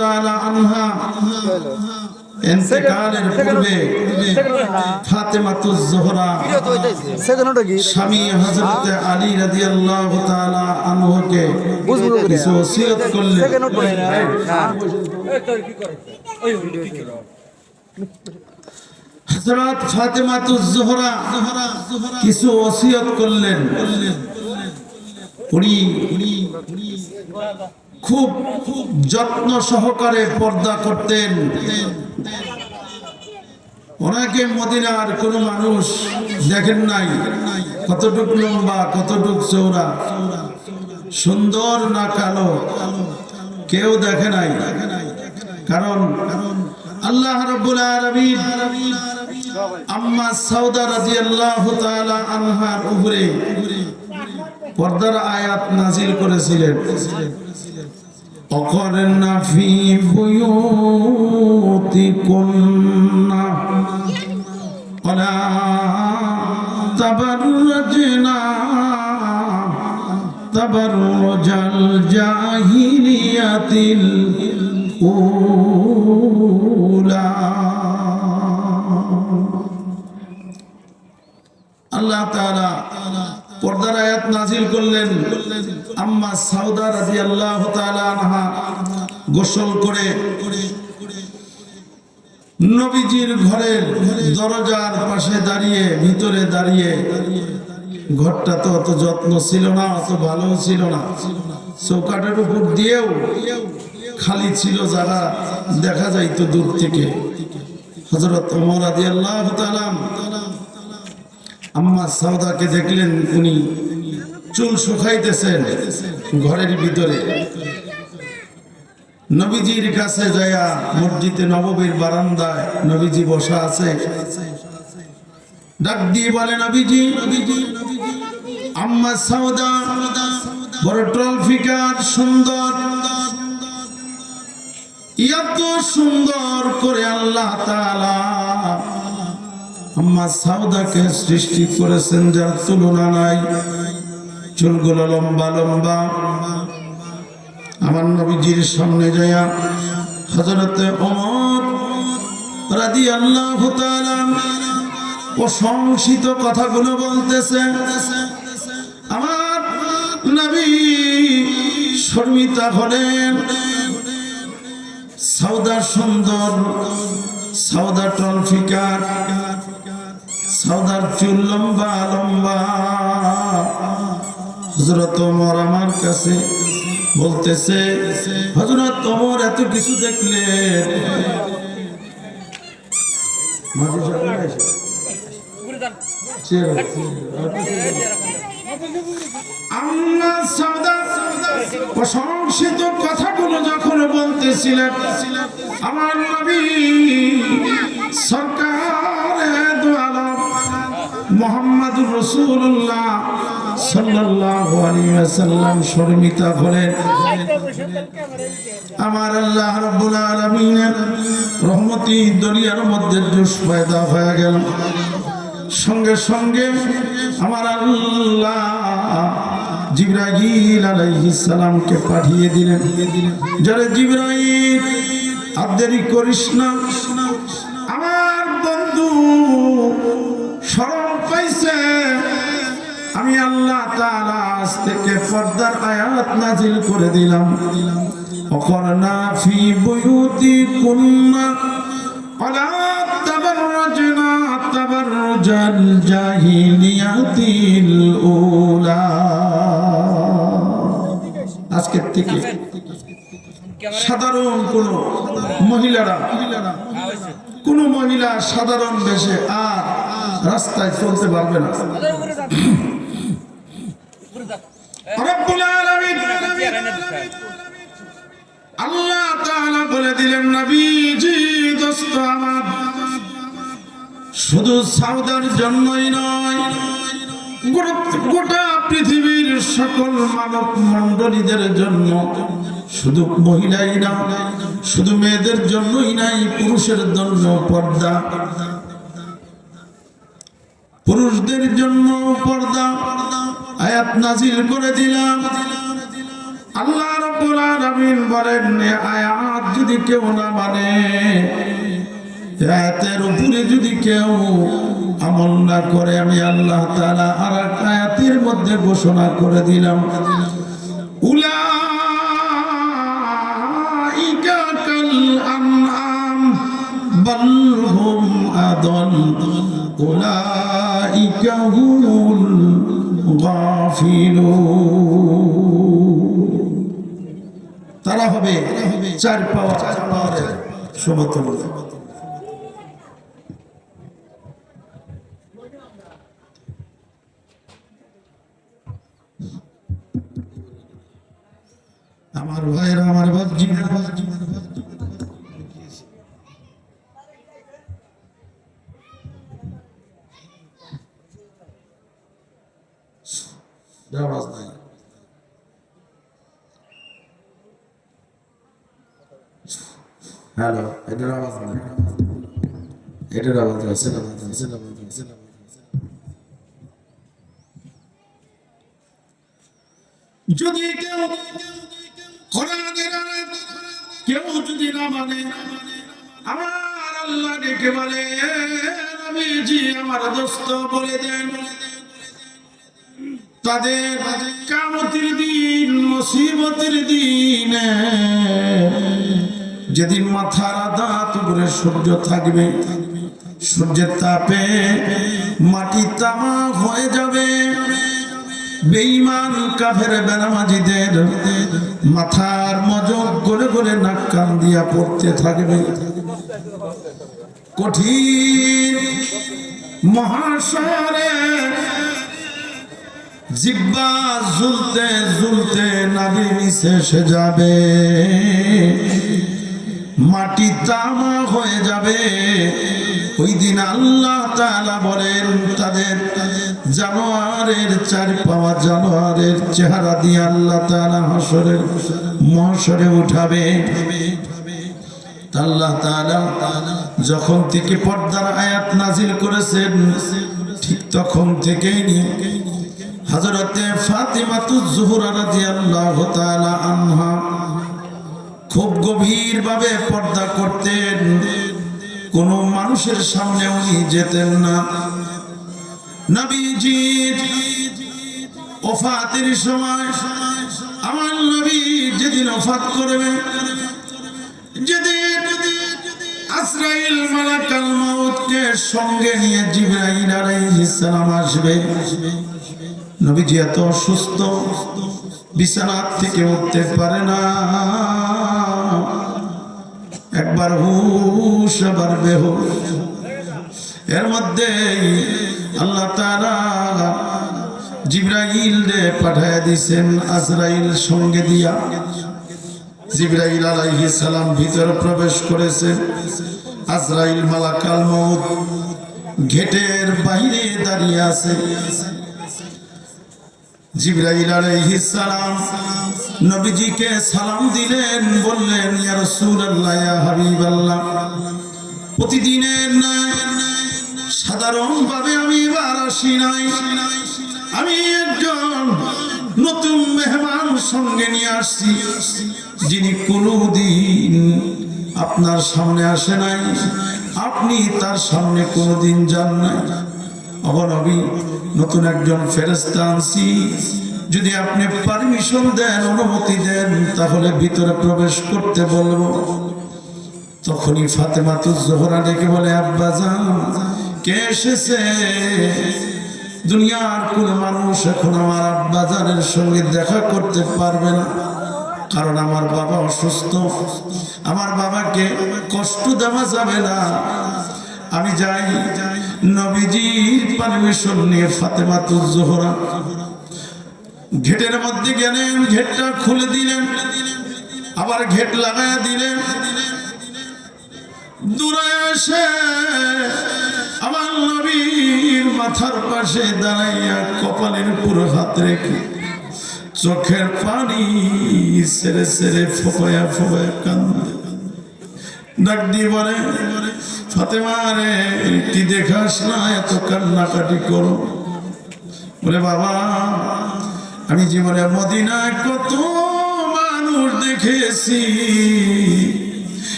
তাআলা আনহা ইন্তেকালের পূর্বে ফাতেমাতুজ যোহরা স্বামী হযরত আলী রাদিয়াল্লাহু তাআলা আনহুকে কিছু ওসিয়ত করলেন। হযরত ফাতেমাতুজ যোহরা কিছু ওসিয়ত করলেন। উনি খুব যত্ন সহকারে পর্দা করতেন। ওনাকে মদিনার কোন মানুষ দেখেন নাই, কতটুক লম্বা, কতটুক চওড়া, সুন্দর না কালো, কেউ দেখে নাই। কারণ আল্লাহ রাব্বুল আলামিন আম্মা সাউদা রাদিয়াল্লাহু তাআলা আনহার উপরে পর্দার আয়াত নাজিল করেছিলেন। অকরনা ফি বুয়ুতিকুন্না ওয়ালা তাবাররাজনা তাবাররুজাল জাহিলিয়াতিল উলা। আল্লাহ তাআলা পর্দার আয়াত নাজিল করলেন। আম্মা সাউদা রাদিয়াল্লাহু তাআলা আনহা গোসল করে নবীজির ঘরের দরজার পাশে দাঁড়িয়ে, ভিতরে দাঁড়িয়ে, ঘরটা তো অত যত্ন ছিল না, অত ভালো ছিল না, চৌকাঠের উপর দিয়েও খালি ছিল, যারা দেখা যাইতো দূর থেকে। হযরত ওমর রাদিয়াল্লাহু তাআলা আম্মা সাউদাকে দেখলেন, উনি চুল শুকাইতেছেন ঘরের ভিতরে। নবীজির কাছে যায়া, মসজিদে নববীর বারান্দায় নবীজি বসা আছে, ডাক দিয়ে বলে, নবীজি, আম্মা সাউদা বড় টলফিকার, সুন্দর, এত সুন্দর করে আল্লাহ তাআলা আম্মা সাউদাকে সৃষ্টি করেছেন যার তুলনা নাই। চুলগুলো লম্বা লম্বা। আমার নবীজির সামনে যায়া হযরত ওমর রাদিয়াল্লাহু তাআলা প্রশংসিত কথাগুলো বলতেছে। আমার নবী শর্মিতা হলেন। সাউদা সুন্দর, সাউদা টলফিকার, সাউদার চুল লম্বা লম্বা। হযরত ওমর আমার কাছে বলতেছে, হযরত ওমর এত কিছু দেখলে আম্মা সাউদা প্রশংসিত কথাগুলো যখন বলতেছিলেন, আমার নবী সরকারে দু আলম মুহাম্মদুর রাসূলুল্লাহ সাল্লাল্লাহু আলাইহি ওয়াসাল্লাম শর্মিতা হলেন। আমার আল্লাহ রাব্বুল আলামিনের রহমতি দরিয়ার মধ্যে জোশ পয়দা হয়ে গেল। সঙ্গে সঙ্গে আমার আল্লাহ জিবরাইল আলাইহিস সালামকে পাঠিয়ে দিলেন। যারা জিবরাইল, আর দেরি করিস না, আমার বন্ধু শরম পাইছে। আমি আল্লাহ তাআলা আজ থেকে পর্দার আয়াত নাজিল করে দিলাম। অকরনা ফি বুয়ুতিকুন্না ওয়ালা তাবাররাজনা তাবাররুজাল জাহিলিয়াতিল উলা। আজকের থেকে সাধারণ কোন মহিলারা, কোন মহিলা সাধারণ বেশে আর রাস্তায় চলতে পারবে না। রব্বুল আলামিন আল্লাহ তাআলা বলে দিলেন, নবীজি দোস্ত আমার, শুধু সাউদার জন্যই নয়, গোটা পৃথিবীর সকল মানব মণ্ডলীদের জন্য, শুধু মহিলাই না, শুধু মেয়েদের জন্যই নাই, পুরুষের জন্য পর্দা, পুরুষদের জন্য পর্দা আয়াত নাজিল করে দিলাম। আল্লাহ রাব্বুল আলামিন বলেন, আয়াত যদি কেউ না মানে, আয়াতের উপরে যদি কেউ আমল না করে, আমি আল্লাহ তাআলা আর এক আয়াতের মধ্যে ঘোষণা করে দিলাম, উলাইকা কাল আনআম বাল হুম আদল উলাইকা হুমুল গাফিলুন। তারা হবে চার পাওয়ারের সমতুল্য। আমার ভাইরা, আমার বাপজি, আওয়াজ নাই, হ্যালো, এটার আওয়াজ নাই, এটার আওয়াজ আছে না? যদি কেউ কোরআনের আয়াত কেউ যদি না মানে, আমার আল্লাহ ডেকে বলে, নবীজি আমার দোস্ত বলে দেন, তাদের কিয়ামতের দিন, মুসিবতের দিন, যেদিন মাথার আধা উপরে সূর্য থাকবে, সূর্যের তাপে মাটি তামা হয়ে যাবে, বেঈমান কাফের বেনামাজিদের মাথার মজক গলে গলে নাক কান দিয়া পড়তে থাকবে। কঠিন মহাশরে জিহ্বা ঝুলতে ঝুলতে নাভি নিচে এসে যাবে, মাটি তামা হয়ে যাবে। ওই দিন আল্লাহ তাআলা বলেন, তাদের জানোয়ারের চার পাওয়া জানোয়ারের চেহারা দিয়ে আল্লাহ তাআলা মহশরে উঠাবে। আল্লাহ তাআলা যখন থেকে পর্দার আয়াত নাজিল করেছেন, ঠিক তখন থেকেই হযরতে ফাতিমাতুজ জোহরা রাদিয়াল্লাহু তাআলা আনহা খুব গভীর ভাবে পর্দা করতেন। কোন মানুষের সামনে উনি যেতেন না। নবীজির ওফাতের সময় আমার নবী যেদিন ওফাত করবে, যেদিন আজরাইল মালাকুল মাউতকে সঙ্গে নিয়ে জিবরাইল আলাইহিস সালাম আসবে, নবীজি এত অসুস্থ, বিছানা থেকে উঠতে পারে না, একবার হুশ আবার বেহুশ। এর মধ্যে আল্লাহ তাআলা জিবরাইল রে পাঠায় দিয়েছেন আজরাইল সঙ্গে দিয়া। জিবরাইল আলাইহিস সালাম ভিতরে প্রবেশ করেছেন। আজরাইল মালাকুল মউত গেটের বাইরে দাঁড়িয়ে আছে। জিবরাইল আলাইহিস সালাম নবীজিকে সালাম দিলেন, বললেন, ইয়া রাসূলুল্লাহ, ইয়া হাবিবাল্লাহ, প্রতিদিনের ন্যায় সাধারণভাবে আমি এবার আসি নাই, আমি একজন নতুন মেহমান সঙ্গে নিয়ে আসছি, যিনি কোনোদিন আপনার সামনে আসে নাই, আপনি তার সামনে কোনোদিন যান নাই। নবী, নতুন একজন ফেরেশতা আনছি, যদি আপনি পারমিশন দেন, অনুমতি দেন, তাহলে ভিতরে প্রবেশ করতে বলবো। তখনই ফাতেমাতুজ জোহরা ডেকে বলে, আব্বাজান, কে এসেছে? দুনিয়ার কোন মানুষ এখন আমার আব্বাজানের সঙ্গে দেখা করতে পারবে না, কারণ আমার বাবা অসুস্থ, আমার বাবাকে কষ্ট দেওয়া যাবে না। আমি যাই। নবীজির পারমিশন নিয়ে ফাতেমাতুজ জোহরা ঘেটের মধ্যে গেলেন, ঘেটটা খুলে দিলেন, আবার ঘেট লাগায়া দিলেন। দূরে এসে আমার নবীর মাথার পাশে দাঁড়াইয়া কপালের উপর হাত রেখে চোখের পানি ছেড়ে ছেড়ে ফোপায়া ফোপায়া কান্দে। ডাক দিয়ে বলে, ফাতেমা রে, কি দেখাস না এত কান্নাকাটি করো? বলে, বাবা, আমি জীবনে মদিনায় কত মানুষ দেখেছি,